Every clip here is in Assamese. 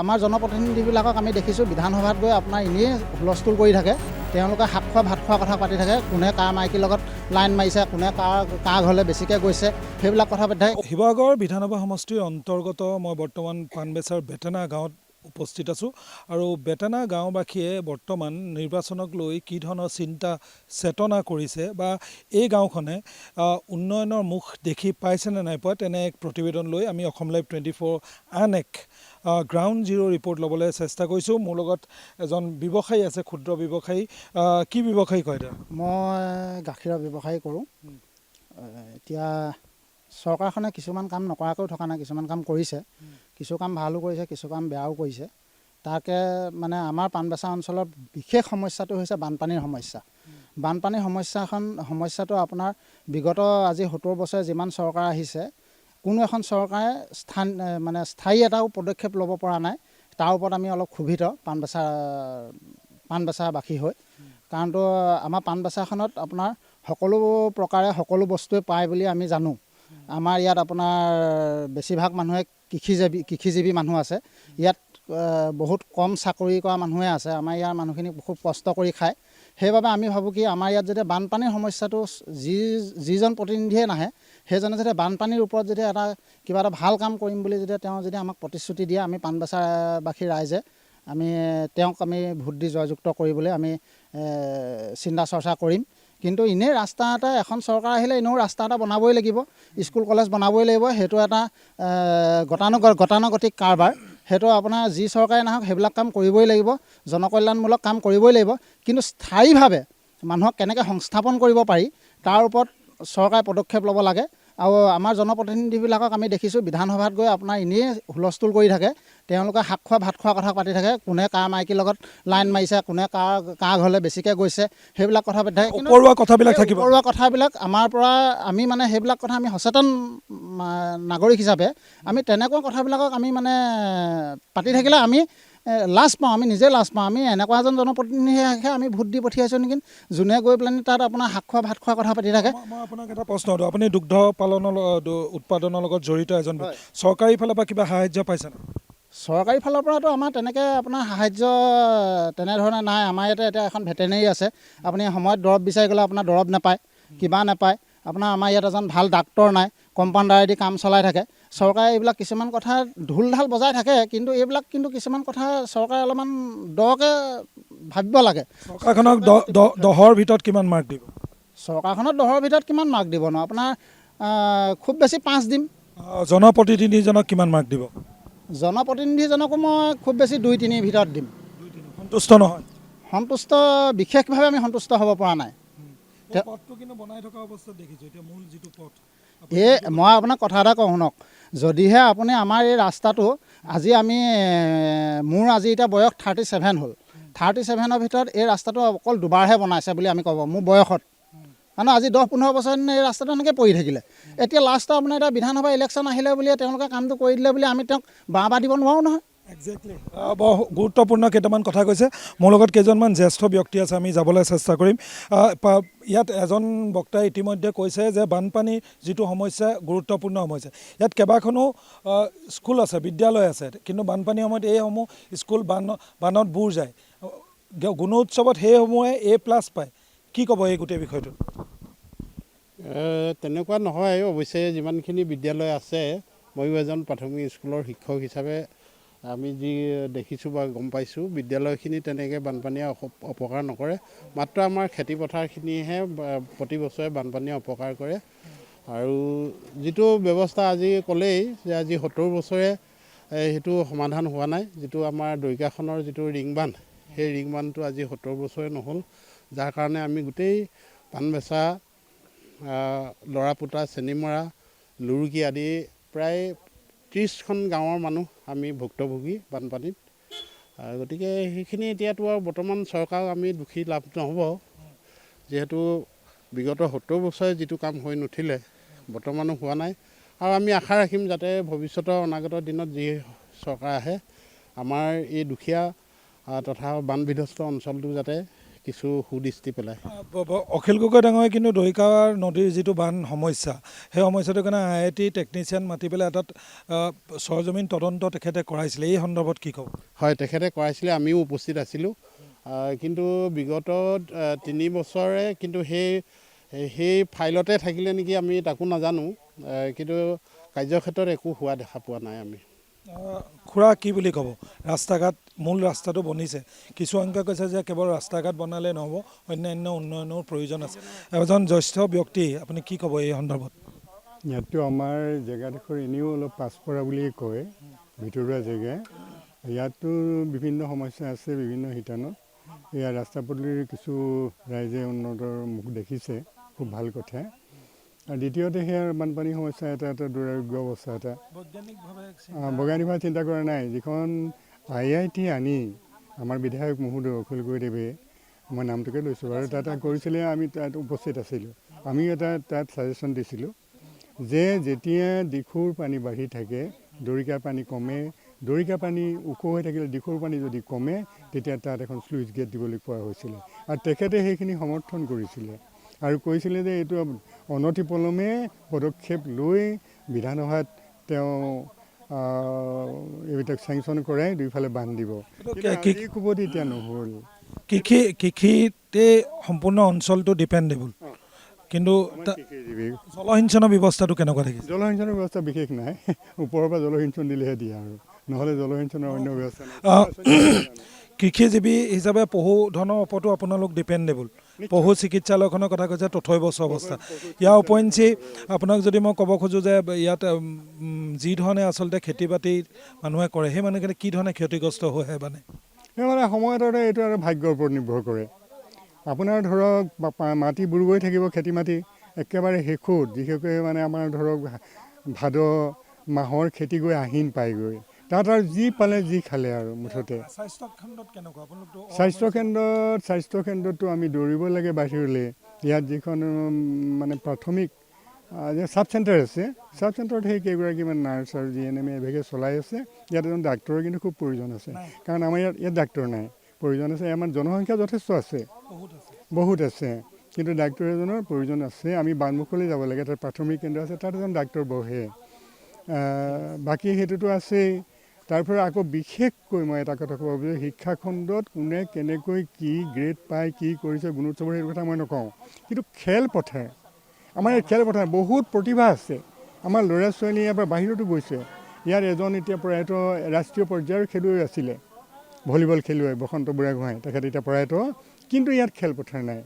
আমাৰ জনপ্ৰতিনিধিবিলাকক আমি দেখিছোঁ বিধানসভাত গৈ আপোনাৰ এনেই হুলস্থুল কৰি থাকে। তেওঁলোকে শাক খোৱা ভাত খোৱা কথা পাতি থাকে। কোনে কাৰ মাইকীৰ লগত লাইন মাৰিছে, কোনে কাৰ ঘৰলৈ বেছিকৈ গৈছে, সেইবিলাক কথা পাতি থাকে। শিৱসাগৰ বিধানসভা সমষ্টিৰ অন্তৰ্গত মই বৰ্তমান পাণবেছাৰ বেটেনা গাঁৱত উপস্থিত আছোঁ আৰু বেটেনা গাঁওবাসীয়ে বৰ্তমান নিৰ্বাচনক লৈ কি ধৰণৰ চিন্তা চেতনা কৰিছে বা এই গাঁওখনে উন্নয়নৰ মুখ দেখি পাইছেনে নাই পোৱা, তেনে এক প্ৰতিবেদন লৈ আমি অসম লাইভ 24 আন এক গ্ৰাউণ্ড জিৰ' ৰিপৰ্ট ল'বলৈ চেষ্টা কৰিছোঁ। মোৰ লগত এজন ব্যৱসায়ী আছে, ক্ষুদ্ৰ ব্যৱসায়ী। কি ব্যৱসায়ী কয় এতিয়া? মই গাখীৰৰ ব্যৱসায়ী কৰোঁ। এতিয়া চৰকাৰখনে কিছুমান কাম নকৰাকৈও থকা নাই, কিছুমান কাম কৰিছে। কিছু কাম ভালো কৰিছে, কিছু কাম বেয়াও কৰিছে। তাকে মানে আমাৰ পাণবেছা অঞ্চলৰ বিশেষ সমস্যাটো হৈছে বানপানীৰ সমস্যা। বানপানীৰ সমস্যাটো আপোনাৰ বিগত আজি 70 বছৰে যিমান চৰকাৰ আহিছে, কোনো এখন চৰকাৰে স্থায়ী এটাও পদক্ষেপ ল'ব পৰা নাই। তাৰ ওপৰত আমি অলপ ক্ষোভিত পাণবেছাবাসী হৈ। কাৰণটো আমাৰ পাণবেছাখনত আপোনাৰ সকলো প্ৰকাৰে সকলো বস্তুৱে পায় বুলি আমি জানো। আমাৰ ইয়াত আপোনাৰ বেছিভাগ মানুহে কৃষিজীৱী মানুহ আছে। ইয়াত বহুত কম চাকৰি কৰা মানুহে আছে। আমাৰ ইয়াৰ মানুহখিনি খুব কষ্ট কৰি খায়। সেইবাবে আমি ভাবোঁ কি আমাৰ ইয়াত যেতিয়া বানপানীৰ সমস্যাটো যিজন প্ৰতিনিধিয়ে নাহে, সেইজনে যেতিয়া বানপানীৰ ওপৰত যেতিয়া কিবা এটা ভাল কাম কৰিম বুলি তেওঁ যদি আমাক প্ৰতিশ্ৰুতি দিয়ে, আমি পাণবেছাবাসী ৰাইজে তেওঁক আমি ভোট দি জয়যুক্ত কৰিবলৈ আমি চিন্তা চৰ্চা কৰিম। কিন্তু এনেই ৰাস্তা এটা এখন চৰকাৰ আহিলে এনেও ৰাস্তা এটা বনাবই লাগিব, স্কুল কলেজ বনাবই লাগিব। সেইটো এটা গতানুগতিক কাৰবাৰ। সেইটো আপোনাৰ যি চৰকাৰে নাহক সেইবিলাক কাম কৰিবই লাগিব, জনকল্যাণমূলক কাম কৰিবই লাগিব। কিন্তু স্থায়ীভাৱে মানুহক কেনেকৈ সংস্থাপন কৰিব পাৰি তাৰ ওপৰত চৰকাৰে পদক্ষেপ ল'ব লাগে। আৰু আমাৰ জনপ্ৰতিনিধিবিলাকক আমি দেখিছোঁ বিধানসভাত গৈ আপোনাৰ এনেই হুলস্থুল কৰি থাকে। তেওঁলোকে শাক খোৱা ভাত খোৱা কথা পাতি থাকে। কোনে কাৰ মাইকীৰ লগত লাইন মাৰিছে, কোনে কাৰ ঘৰলৈ বেছিকৈ গৈছে, সেইবিলাক কথা পাতি থাকে। উপৰুৱা কথাবিলাক থাকিব। উপৰুৱা কথাবিলাক আমাৰ পৰা আমি সেইবিলাক কথা আমি সচেতন নাগৰিক হিচাপে আমি তেনেকুৱা কথাবিলাকক আমি পাতি থাকিলে আমি লাজ পাওঁ, আমি নিজে লাজ পাওঁ। আমি এনেকুৱা এজন জনপ্ৰতিনিধিহে আমি ভোট দি পঠিয়াইছোঁ নেকি, যোনে গৈ পেলাই তাত আপোনাৰ শাক খোৱা ভাত খোৱা কথা পাতি থাকে। মই আপোনাক এটা প্ৰশ্ন সুধোঁ, আপুনি দুগ্ধ উৎপাদনৰ লগত জড়িত এজন, চৰকাৰী ফালৰ পৰা কিবা সাহায্য পাইছেনে? চৰকাৰী ফালৰ পৰাতো আমাৰ তেনেকৈ আপোনাৰ সাহায্য তেনেধৰণে নাই। আমাৰ ইয়াতে এতিয়া এখন ভেটেনেৰি আছে। আপুনি সময়ত দৰৱ বিচাৰি গ'লে আপোনাৰ দৰৱ নাপায়, কিবা নাপায়। আমাৰ ইয়াত এজন ভাল ডাক্তৰ নাই, কম্পাউণ্ডাৰেদি কাম চলাই থাকে। চৰকাৰে এইবিলাক কিছুমান কথা ঢোল ঢাল বজাই থাকে, কিন্তু এইবিলাক কিছুমান কথা চৰকাৰে অলপমান দকৈ ভাবিব লাগে। চৰকাৰখনক 10ৰ ভিতৰত কিমান মাৰ্ক দিব? চৰকাৰখনত 10ৰ ভিতৰত কিমান মাৰ্ক দিব ন? আপোনাৰ খুব বেছি 5 দিম। জনপ্ৰতিনিধিজনক কিমান মাৰ্ক দিব? জনপ্ৰতিনিধিজনকো মই খুব বেছি 2-3ৰ ভিতৰত দিম। সন্তুষ্ট নহয়? সন্তুষ্ট বিশেষভাৱে আমি সন্তুষ্ট হ'ব পৰা নাই। পথটো কিন্তু বনাই থকা অৱস্থাত দেখিছোঁ, এতিয়া মূল যিটো পথ। মই আপোনাক কথা এটা কওঁ শুনক, যদিহে আপুনি আমাৰ এই ৰাস্তাটো মোৰ আজি এতিয়া বয়স 37 হ'ল। 37ৰ ভিতৰত এই ৰাস্তাটো অকল দুবাৰহে বনাইছে বুলি আমি ক'ব, মোৰ বয়সত। কাৰণ আজি 10-15 বছৰ দিন এই ৰাস্তাটো এনেকৈ পৰি থাকিলে। এতিয়া লাষ্টত আপোনাৰ এতিয়া বিধানসভা ইলেকশ্যন আহিলে বুলি তেওঁলোকে কামটো কৰি দিলে বুলি আমি তেওঁক বাহ দিব নোৱাৰোঁ নহয়। একজেক্টলি, বৰ গুৰুত্বপূৰ্ণ কেইটামান কথা কৈছে। মোৰ লগত কেইজনমান জ্যেষ্ঠ ব্যক্তি আছে, আমি যাবলৈ চেষ্টা কৰিম। ইয়াত এজন বক্তাই ইতিমধ্যে কৈছে যে বানপানীৰ যিটো সমস্যা গুৰুত্বপূৰ্ণ সমস্যা। ইয়াত কেইবাখনো স্কুল আছে, বিদ্যালয় আছে, কিন্তু বানপানীৰ সময়ত এইসমূহ স্কুল বানত বুৰ যায়। গুণোৎসৱত সেইসমূহে A+ পায়। কি ক'ব এই গোটেই বিষয়টো? তেনেকুৱা নহয়। অৱশ্যে যিমানখিনি বিদ্যালয় আছে, ময়ো এজন প্ৰাথমিক স্কুলৰ শিক্ষক হিচাপে আমি যি দেখিছোঁ বা গম পাইছোঁ, বিদ্যালয়খিনি তেনেকৈ বানপানীয়ে অপকাৰ নকৰে। মাত্ৰ আমাৰ খেতিপথাৰখিনিহে প্ৰতি বছৰে বানপানীয়ে অপকাৰ কৰে। আৰু যিটো ব্যৱস্থা আজি ক'লেই যে আজি 70 বছৰে সেইটো সমাধান হোৱা নাই। যিটো আমাৰ দৰিকাখনৰ যিটো ৰিং বান্ধ, সেই ৰিং বান্ধটো আজি 70 বছৰে নহ'ল, যাৰ কাৰণে আমি গোটেই পাণবেছা, লৰাপুতা, চেনিমৰা, লুৰুকি আদি প্ৰায় 30খন গাঁৱৰ মানুহ আমি ভুক্তভোগী বানপানীত। গতিকে সেইখিনি এতিয়াতো আৰু বৰ্তমান চৰকাৰক আমি দুখী লাভ নহ'ব, যিহেতু বিগত 70 বছৰে যিটো কাম হৈ নুঠিলে বৰ্তমানো হোৱা নাই। আৰু আমি আশা ৰাখিম যাতে ভৱিষ্যতৰ অনাগত দিনত যি চৰকাৰ আহে, আমাৰ এই দুখীয়া তথা বানবিধ্বস্ত অঞ্চলটো যাতে কিছু সুদৃষ্টি পেলায়। অখিল গগৈ ডাঙৰে কিন্তু দহিকাৰ নদীৰ যিটো বান সমস্যা সেই সমস্যাটোৰ কাৰণে IIT টেকনিচিয়ান মাতি পেলাই এটাত সৰজমিন তদন্ত তেখেতে কৰাইছিলে। এই সন্দৰ্ভত কি ক'ব? হয়, তেখেতে কৰাইছিলে, আমিও উপস্থিত আছিলোঁ। কিন্তু বিগত 3 বছৰে কিন্তু সেই ফাইলতে থাকিলে নেকি আমি তাকো নাজানো, কিন্তু কাৰ্যক্ষেত্ৰত একো হোৱা দেখা পোৱা নাই আমি। খুৰা কি বুলি ক'ব? ৰাস্তা ঘাট মূল ৰাস্তাটো বনিছে, কিছু সংখ্যক কৈছে যে কেৱল ৰাস্তা ঘাট বনালে নহ'ব, অন্যান্য উন্নয়নৰ প্ৰয়োজন আছে। এজন জ্যেষ্ঠ ব্যক্তি, আপুনি কি ক'ব এই সন্দৰ্ভত? ইয়াততো আমাৰ জেগাডোখৰ এনেও অলপ পাছপৰা বুলিয়ে কয়, ভিতৰুৱা জেগা। ইয়াতো বিভিন্ন সমস্যা আছে, বিভিন্ন শিতানত। এয়া ৰাস্তা পদূলিৰ কিছু ৰাইজে উন্নতৰ মুখ দেখিছে, খুব ভাল কথা। আৰু দ্বিতীয়তে সেয়া বানপানী সমস্যা এটা দুৰাৰোগ্য অৱস্থা এটা বৈজ্ঞানিকভাৱে চিন্তা কৰা নাই। যিখন IIT আনি আমাৰ বিধায়ক মহোদয় অখিল গগৈদেৱে, মই নামটোকে লৈছোঁ বাৰু, তাত কৰিছিলে, আমি তাত উপস্থিত আছিলোঁ। আমিও তাত ছাজেশ্যন দিছিলোঁ যে যেতিয়া দিখৌৰ পানী বাঢ়ি থাকে, দৰিকাৰ পানী কমে, দৰিকা পানী ওখ হৈ থাকিলে দিখৌৰ পানী যদি কমে, তেতিয়া তাত এখন স্লুইচ গেট দিবলৈ কোৱা হৈছিলে। আৰু তেখেতে সেইখিনি সমৰ্থন কৰিছিলে আৰু কৈছিলে যে এইটো অনতিপলমে পদক্ষেপ লৈ বিধানসভাত তেওঁ এইবিলাক চেংচন কৰাই দুইফালে বান্ধ দিব। কুবতি এতিয়া নহ'ল। কৃষিতে সম্পূৰ্ণ অঞ্চলটো ডিপেণ্ডেবল, কিন্তু জলসিঞ্চনৰ ব্যৱস্থাটো কেনেকুৱা থাকিছে? জলসিঞ্চনৰ ব্যৱস্থা বিশেষ নাই, ওপৰৰ পৰা জলসিঞ্চন দিলেহে দিয়ে, আৰু নহ'লে জলসিঞ্চনৰ অন্য ব্যৱস্থা নাই। কৃষিজীৱী হিচাপে পশুধনৰ ওপৰতো আপোনালোক ডিপেণ্ডেবল। পশু চিকিৎসালয়খনৰ কথা কৈছে তথৈবচ অৱস্থা। ইয়াৰ উপৰিঞ্চি আপোনাক যদি মই ক'ব খোজোঁ যে ইয়াত যি ধৰণে আচলতে খেতি বাতি মানুহে কৰে, সেই মানুহখিনি কি ধৰণে ক্ষতিগ্ৰস্ত হৈ মানে? সেই মানে সময়ত এইটো আৰু ভাগ্যৰ ওপৰত নিৰ্ভৰ কৰে। আপোনাৰ ধৰক মাটি বুৰ গৈ থাকিব, খেতি মাটি একেবাৰে শেষত, বিশেষকৈ মানে আমাৰ ধৰক ভাদ মাহৰ খেতি গৈ আহিন পাইগৈ, তাত আৰু যি পালে যি খালে আৰু মুঠতে। স্বাস্থ্যকেন্দ্ৰততো আমি দৌৰিব লাগে বাহিৰলৈ। ইয়াত যিখন মানে প্ৰাথমিক চাব চেণ্টাৰ আছে, চাব চেণ্টাৰত সেই কেইগৰাকীমান নাৰ্ছ আৰু GNM এভাগে চলাই আছে। ইয়াত এজন ডাক্তৰৰ কিন্তু খুব প্ৰয়োজন আছে, কাৰণ আমাৰ ইয়াত ডাক্তৰ নাই, প্ৰয়োজন আছে। আমাৰ জনসংখ্যা যথেষ্ট আছে, বহুত আছে, কিন্তু ডাক্তৰ এজনৰ প্ৰয়োজন আছে। আমি বানমুখলৈ যাব লাগে, তাত প্ৰাথমিক কেন্দ্ৰ আছে, তাত এজন ডাক্তৰ বহে। বাকী সেইটোতো আছেই। তাৰপৰা আকৌ বিশেষকৈ মই এটা কথা ক'ব বিচাৰোঁ, শিক্ষাখণ্ডত কোনে কেনেকৈ কি গ্ৰেড পায়, কি কৰিছে, গুণোৎসৱৰ সেইটো কথা মই নকওঁ, কিন্তু খেলপথাৰ, আমাৰ ইয়াত খেলপথাৰ বহুত প্ৰতিভা আছে। আমাৰ ল'ৰা ছোৱালী ইয়াৰ পৰা বাহিৰতো গৈছে। ইয়াত এজন এতিয়া প্ৰয়াত ৰাষ্ট্ৰীয় পৰ্যায়ৰ খেলুৱৈ আছিলে, ভলীবল খেলুৱৈ বসন্ত বুঢ়াগোহাঁই, তেখেত এতিয়া প্ৰয়াত, কিন্তু ইয়াত খেলপথাৰ নাই।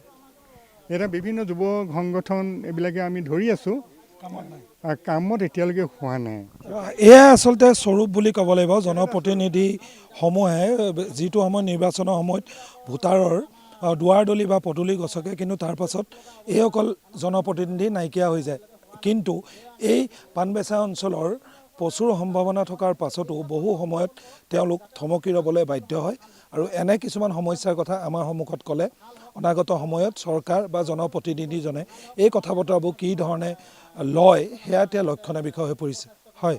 এতিয়া বিভিন্ন যুৱ সংগঠন এইবিলাকে আমি ধৰি আছোঁ, কামত এতিয়ালৈকে হোৱা নাই। এয়া আচলতে স্বৰূপ বুলি ক'ব লাগিব। জনপ্ৰতিনিধিসমূহে যিটো সময় নিৰ্বাচনৰ সময়ত ভোটাৰৰ দুৱাৰ দলি বা পদূলি গছকে, কিন্তু তাৰ পাছত এইসকল জনপ্ৰতিনিধি নাইকিয়া হৈ যায়। কিন্তু এই পানবেচা অঞ্চলৰ প্ৰচুৰ সম্ভাৱনা থকাৰ পাছতো বহু সময়ত তেওঁলোক থমকি ৰ'বলৈ বাধ্য হয়, আৰু এনে কিছুমান সমস্যাৰ কথা আমাৰ সন্মুখত ক'লে অনাগত সময়ত চৰকাৰ বা জনপ্ৰতিনিধিজনে এই কথা বতৰাবোৰ কি ধৰণে লয়, সেয়া এতিয়া লক্ষণীয় বিষয় হৈ পৰিছে। হয়।